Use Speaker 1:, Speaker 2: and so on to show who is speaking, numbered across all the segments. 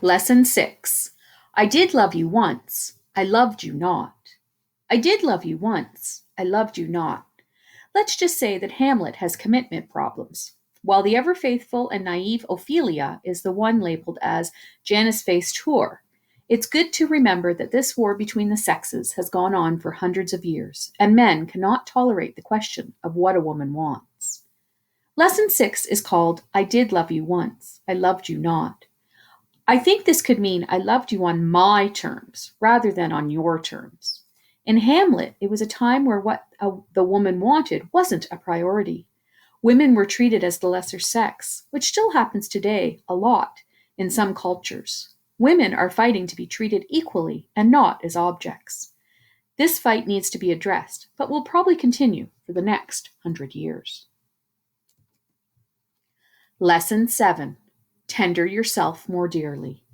Speaker 1: Lesson 6. I did love you once. I loved you not. I did love you once. I loved you not. Let's just say that Hamlet has commitment problems, while the ever faithful and naive Ophelia is the one labeled as Janus faced whore. It's good to remember that this war between the sexes has gone on for hundreds of years, and men cannot tolerate the question of what a woman wants. Lesson 6 is called I Did Love You Once. I Loved You Not. I think this could mean I loved you on my terms rather than on your terms. In Hamlet, it was a time where the woman wanted wasn't a priority. Women were treated as the lesser sex, which still happens today a lot in some cultures. Women are fighting to be treated equally and not as objects. This fight needs to be addressed, but will probably continue for the next 100 years. Lesson 7. Tender yourself more dearly.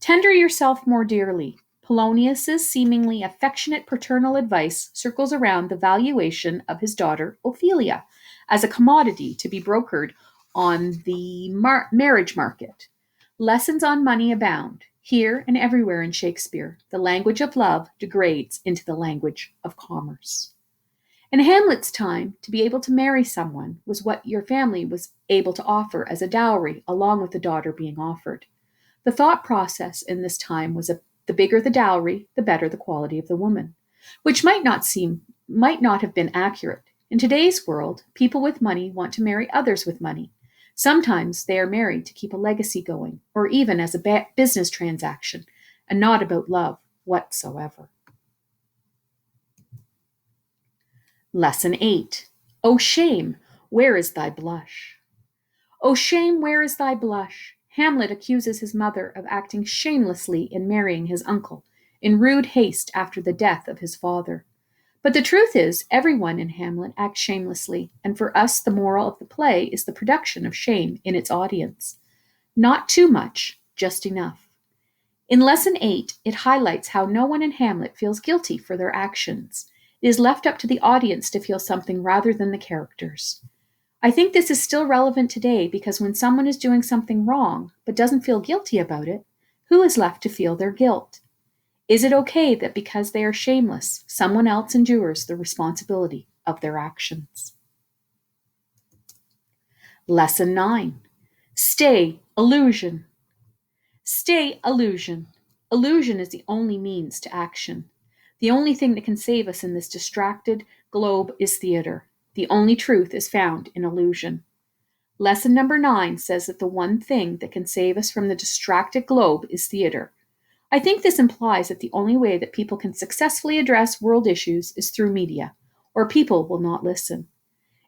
Speaker 1: Tender yourself more dearly. Polonius's seemingly affectionate paternal advice circles around the valuation of his daughter Ophelia as a commodity to be brokered on the marriage market. Lessons on money abound. Here and everywhere in Shakespeare, the language of love degrades into the language of commerce. In Hamlet's time, to be able to marry someone was what your family was able to offer as a dowry, along with the daughter being offered. The thought process in this time was the bigger the dowry, the better the quality of the woman, which might not have been accurate. In today's world, people with money want to marry others with money. Sometimes they are married to keep a legacy going, or even as a business transaction, and not about love whatsoever. Lesson 8. O shame, where is thy blush? O shame, where is thy blush? Hamlet accuses his mother of acting shamelessly in marrying his uncle, in rude haste after the death of his father. But the truth is, everyone in Hamlet acts shamelessly, and for us the moral of the play is the production of shame in its audience. Not too much, just enough. In Lesson 8, it highlights how no one in Hamlet feels guilty for their actions. It is left up to the audience to feel something rather than the characters. I think this is still relevant today because when someone is doing something wrong but doesn't feel guilty about it, who is left to feel their guilt? Is it okay that because they are shameless, someone else endures the responsibility of their actions? Lesson 9. Stay, illusion. Stay, illusion. Illusion is the only means to action. The only thing that can save us in this distracted globe is theater. The only truth is found in illusion. Lesson number 9 says that the one thing that can save us from the distracted globe is theater. I think this implies that the only way that people can successfully address world issues is through media, or people will not listen.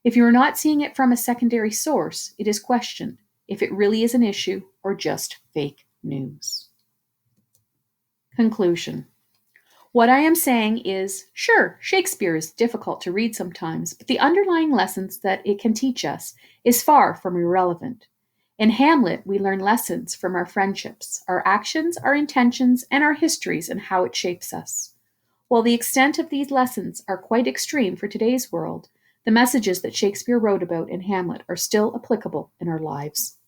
Speaker 1: If you are not seeing it from a secondary source, it is questioned if it really is an issue or just fake news. Conclusion. What I am saying is, sure, Shakespeare is difficult to read sometimes, but the underlying lessons that it can teach us is far from irrelevant. In Hamlet, we learn lessons from our friendships, our actions, our intentions, and our histories and how it shapes us. While the extent of these lessons are quite extreme for today's world, the messages that Shakespeare wrote about in Hamlet are still applicable in our lives